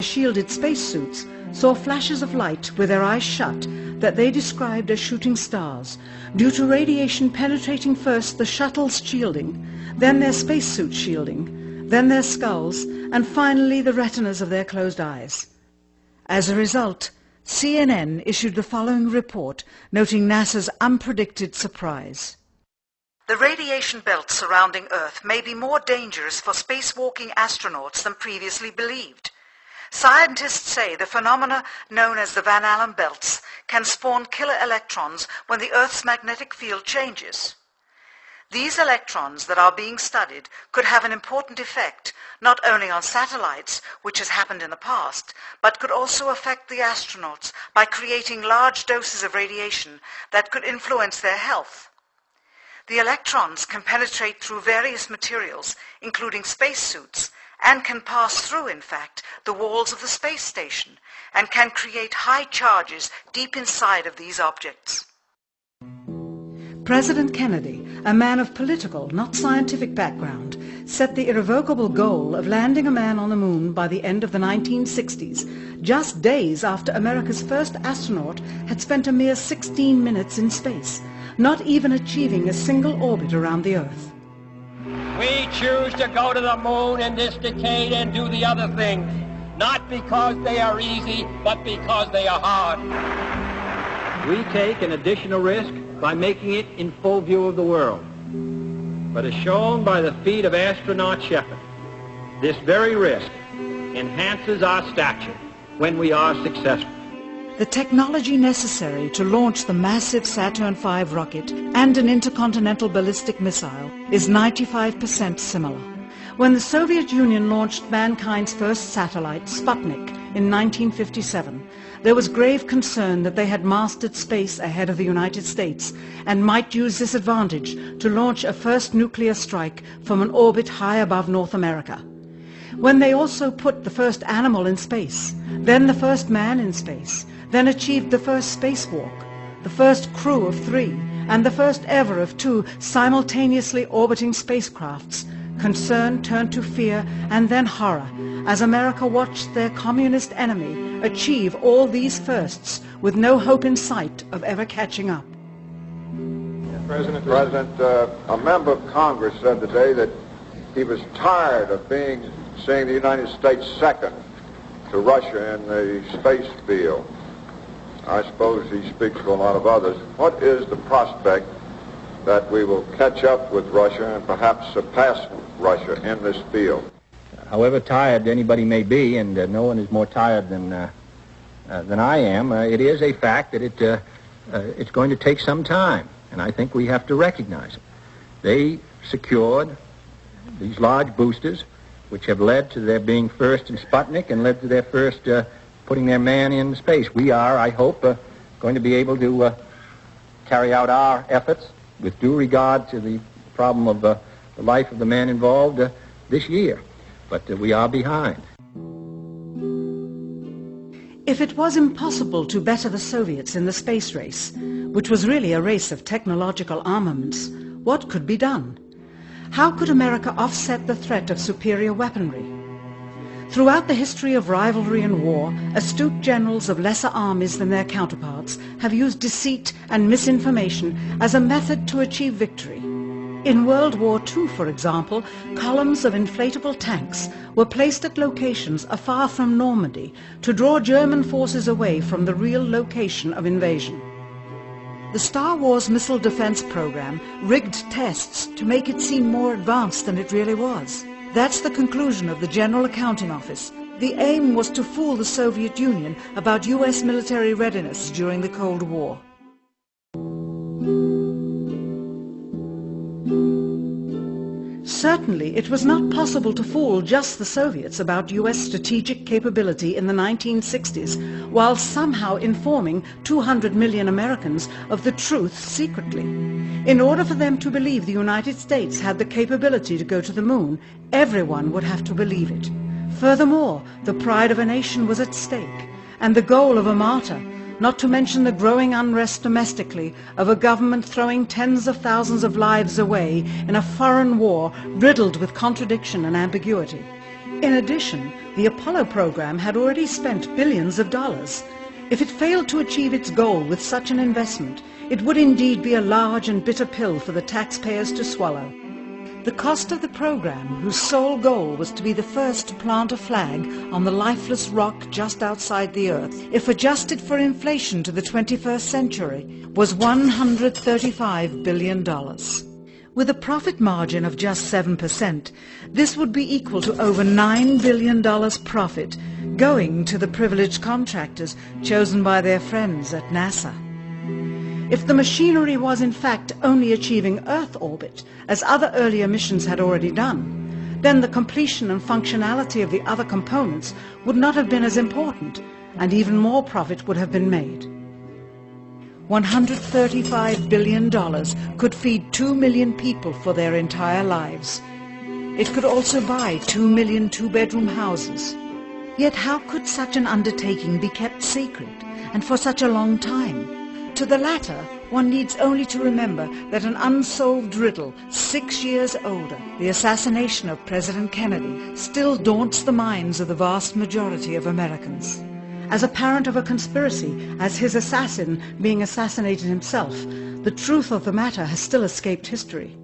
shielded spacesuits saw flashes of light with their eyes shut that they described as shooting stars, due to radiation penetrating first the shuttle's shielding, then their spacesuit shielding, then their skulls, and finally the retinas of their closed eyes. As a result, CNN issued the following report noting NASA's unpredicted surprise. The radiation belt surrounding Earth may be more dangerous for spacewalking astronauts than previously believed. Scientists say the phenomena known as the Van Allen belts can spawn killer electrons when the Earth's magnetic field changes. These electrons that are being studied could have an important effect, not only on satellites, which has happened in the past, but could also affect the astronauts by creating large doses of radiation that could influence their health. The electrons can penetrate through various materials, including spacesuits, and can pass through, in fact, the walls of the space station, and can create high charges deep inside of these objects. President Kennedy, a man of political, not scientific background, set the irrevocable goal of landing a man on the moon by the end of the 1960s, just days after America's first astronaut had spent a mere 16 minutes in space, not even achieving a single orbit around the Earth. We choose to go to the moon in this decade and do the other things, not because they are easy, but because they are hard. We take an additional risk by making it in full view of the world. But as shown by the feat of astronaut Shepard, this very risk enhances our stature when we are successful. The technology necessary to launch the massive Saturn V rocket and an intercontinental ballistic missile is 95% similar. When the Soviet Union launched mankind's first satellite, Sputnik, in 1957, there was grave concern that they had mastered space ahead of the United States and might use this advantage to launch a first nuclear strike from an orbit high above North America. When they also put the first animal in space, then the first man in space, then achieved the first spacewalk, the first crew of 3, and the first ever of 2 simultaneously orbiting spacecrafts, concern turned to fear and then horror as America watched their communist enemy achieve all these firsts with no hope in sight of ever catching up. President, a member of Congress said today that he was tired of seeing the United States second to Russia in the space field. I suppose he speaks for a lot of others. What is the prospect that we will catch up with Russia and perhaps surpass Russia in this field? However tired anybody may be, and no one is more tired than I am, it is a fact that it's going to take some time, and I think we have to recognize it. They secured these large boosters, which have led to their being first in Sputnik and led to their first putting their man in space. We are, I hope, going to be able to carry out our efforts with due regard to the problem of the life of the man involved this year. But we are behind. If it was impossible to better the Soviets in the space race, which was really a race of technological armaments, what could be done? How could America offset the threat of superior weaponry? Throughout the history of rivalry and war, astute generals of lesser armies than their counterparts have used deceit and misinformation as a method to achieve victory. In World War II, for example, columns of inflatable tanks were placed at locations afar from Normandy to draw German forces away from the real location of invasion. The Star Wars missile defense program rigged tests to make it seem more advanced than it really was. That's the conclusion of the General Accounting Office. The aim was to fool the Soviet Union about US military readiness during the Cold War. Certainly, it was not possible to fool just the Soviets about US strategic capability in the 1960s, while somehow informing 200 million Americans of the truth secretly. In order for them to believe the United States had the capability to go to the moon, everyone would have to believe it. Furthermore, the pride of a nation was at stake, and the goal of a martyr, not to mention the growing unrest domestically of a government throwing tens of thousands of lives away in a foreign war riddled with contradiction and ambiguity. In addition, The Apollo program had already spent billions of dollars. If it failed to achieve its goal with such an investment, it would indeed be a large and bitter pill for the taxpayers to swallow. The cost of the program, whose sole goal was to be the first to plant a flag on the lifeless rock just outside the Earth, if adjusted for inflation to the 21st century, was $135 billion. With a profit margin of just 7%, this would be equal to over $9 billion profit going to the privileged contractors chosen by their friends at NASA. If the machinery was in fact only achieving Earth orbit, as other earlier missions had already done, then the completion and functionality of the other components would not have been as important, and even more profit would have been made. $135 billion could feed 2 million people for their entire lives. It could also buy 2 million two-bedroom houses. Yet how could such an undertaking be kept secret, and for such a long time? To the latter, one needs only to remember that an unsolved riddle 6 years older, the assassination of President Kennedy, still daunts the minds of the vast majority of Americans. As a parent of a conspiracy, as his assassin being assassinated himself, the truth of the matter has still escaped history.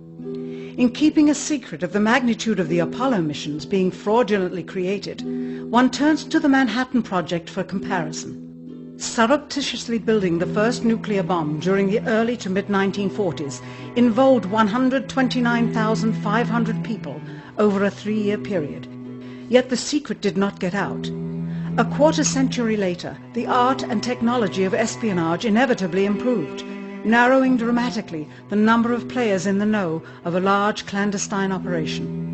In keeping a secret of the magnitude of the Apollo missions being fraudulently created, one turns to the Manhattan Project for comparison. Surreptitiously building the first nuclear bomb during the early to mid-1940s involved 129,500 people over a 3-year period. Yet the secret did not get out. A quarter century later, the art and technology of espionage inevitably improved, narrowing dramatically the number of players in the know of a large clandestine operation.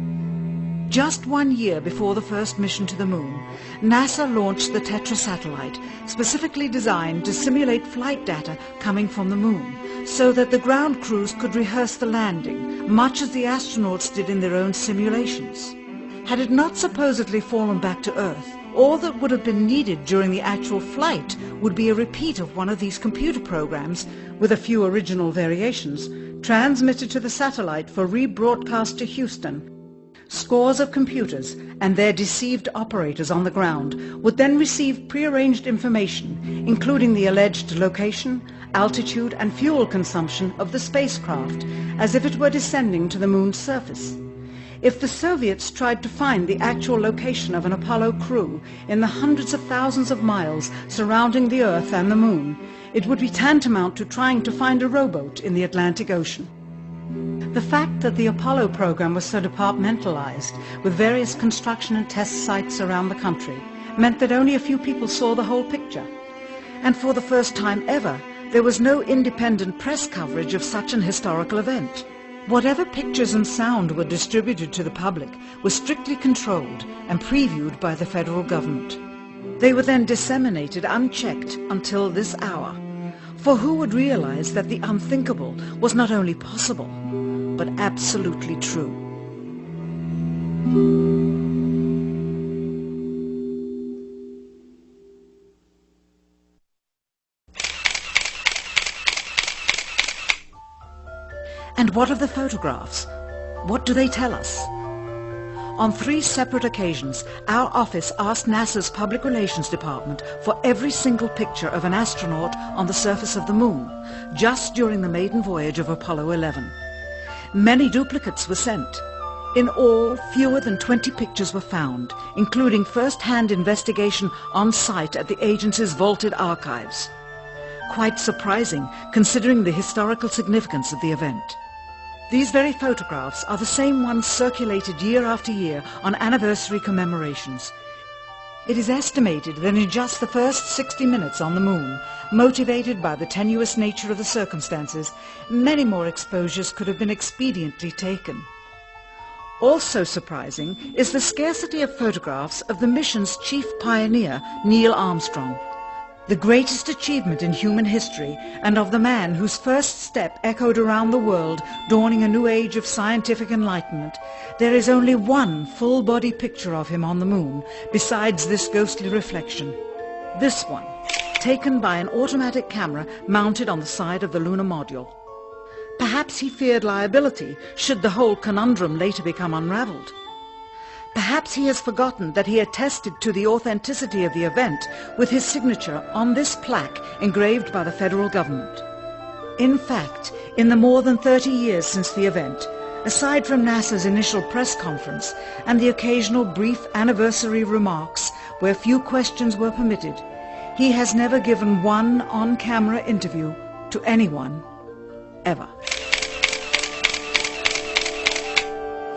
Just 1 year before the first mission to the moon, NASA launched the Tetra satellite, specifically designed to simulate flight data coming from the moon, so that the ground crews could rehearse the landing, much as the astronauts did in their own simulations. Had it not supposedly fallen back to Earth, all that would have been needed during the actual flight would be a repeat of one of these computer programs, with a few original variations, transmitted to the satellite for rebroadcast to Houston. Scores of computers and their deceived operators on the ground would then receive prearranged information, including the alleged location, altitude and fuel consumption of the spacecraft, as if it were descending to the moon's surface. If the Soviets tried to find the actual location of an Apollo crew in the hundreds of thousands of miles surrounding the Earth and the moon, it would be tantamount to trying to find a rowboat in the Atlantic Ocean. The fact that the Apollo program was so departmentalized, with various construction and test sites around the country, meant that only a few people saw the whole picture. And for the first time ever, there was no independent press coverage of such an historical event. Whatever pictures and sound were distributed to the public were strictly controlled and previewed by the federal government. They were then disseminated unchecked until this hour. For who would realize that the unthinkable was not only possible, but absolutely true? And what of the photographs? What do they tell us? On 3 separate occasions, our office asked NASA's Public Relations Department for every single picture of an astronaut on the surface of the moon, just during the maiden voyage of Apollo 11. Many duplicates were sent. In all, fewer than 20 pictures were found, including first-hand investigation on site at the agency's vaulted archives. Quite surprising, considering the historical significance of the event. These very photographs are the same ones circulated year after year on anniversary commemorations. It is estimated that in just the first 60 minutes on the moon, motivated by the tenuous nature of the circumstances, many more exposures could have been expediently taken. Also surprising is the scarcity of photographs of the mission's chief pioneer, Neil Armstrong. The greatest achievement in human history, and of the man whose first step echoed around the world, dawning a new age of scientific enlightenment, there is only one full-body picture of him on the moon, besides this ghostly reflection. This one, taken by an automatic camera mounted on the side of the lunar module. Perhaps he feared liability should the whole conundrum later become unraveled. Perhaps he has forgotten that he attested to the authenticity of the event with his signature on this plaque engraved by the federal government. In fact, in the more than 30 years since the event, aside from NASA's initial press conference and the occasional brief anniversary remarks where few questions were permitted, he has never given one on-camera interview to anyone, ever.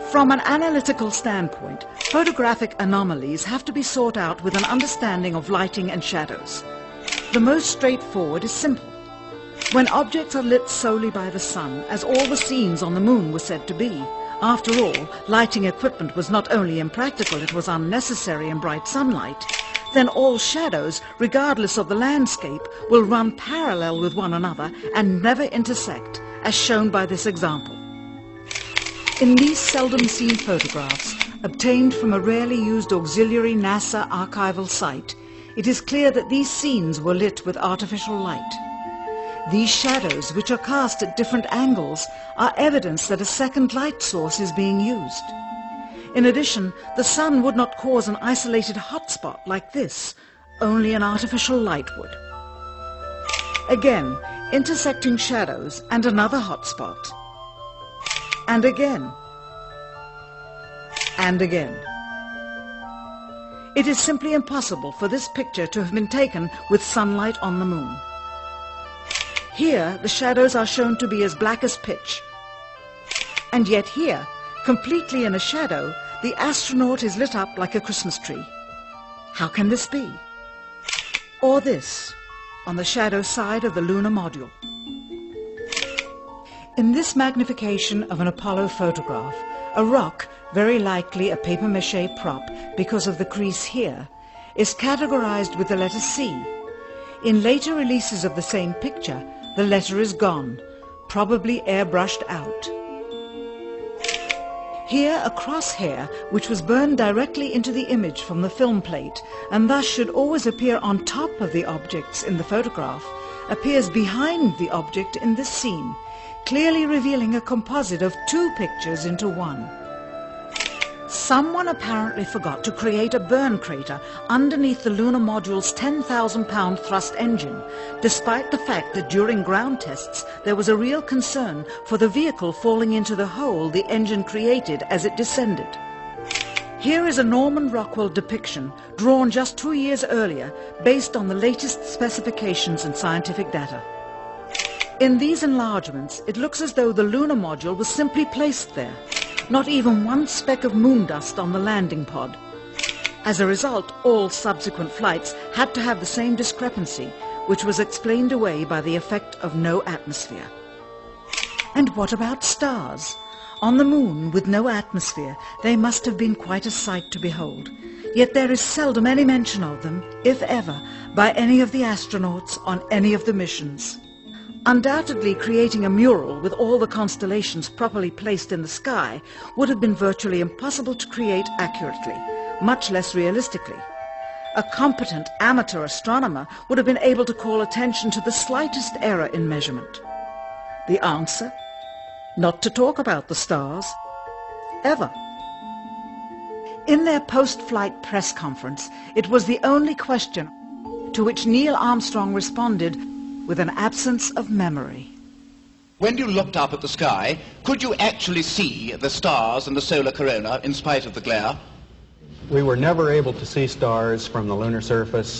From an analytical standpoint, photographic anomalies have to be sought out with an understanding of lighting and shadows. The most straightforward is simple. When objects are lit solely by the sun, as all the scenes on the moon were said to be, after all, lighting equipment was not only impractical, it was unnecessary in bright sunlight, then all shadows, regardless of the landscape, will run parallel with one another and never intersect, as shown by this example. In these seldom seen photographs, obtained from a rarely used auxiliary NASA archival site, it is clear that these scenes were lit with artificial light. These shadows, which are cast at different angles, are evidence that a second light source is being used. In addition, the sun would not cause an isolated hotspot like this, only an artificial light would. Again, intersecting shadows and another hotspot. And again. And again. It is simply impossible for this picture to have been taken with sunlight on the moon. Here, the shadows are shown to be as black as pitch. And yet here, completely in a shadow, the astronaut is lit up like a Christmas tree. How can this be? Or this, on the shadow side of the lunar module. In this magnification of an Apollo photograph, a rock, very likely a papier-mâché prop because of the crease here, is categorized with the letter C. In later releases of the same picture, the letter is gone, probably airbrushed out. Here, a crosshair, which was burned directly into the image from the film plate, and thus should always appear on top of the objects in the photograph, appears behind the object in this scene, clearly revealing a composite of two pictures into one. Someone apparently forgot to create a burn crater underneath the lunar module's 10,000-pound thrust engine, despite the fact that during ground tests there was a real concern for the vehicle falling into the hole the engine created as it descended. Here is a Norman Rockwell depiction drawn just 2 years earlier based on the latest specifications and scientific data. In these enlargements, it looks as though the lunar module was simply placed there. Not even one speck of moon dust on the landing pod. As a result, all subsequent flights had to have the same discrepancy, which was explained away by the effect of no atmosphere. And what about stars? On the moon, with no atmosphere, they must have been quite a sight to behold. Yet there is seldom any mention of them, if ever, by any of the astronauts on any of the missions. Undoubtedly, creating a mural with all the constellations properly placed in the sky would have been virtually impossible to create accurately, much less realistically. A competent amateur astronomer would have been able to call attention to the slightest error in measurement. The answer? Not to talk about the stars. Ever. In their post-flight press conference, it was the only question to which Neil Armstrong responded with an absence of memory. When you looked up at the sky, could you actually see the stars and the solar corona in spite of the glare? We were never able to see stars from the lunar surface.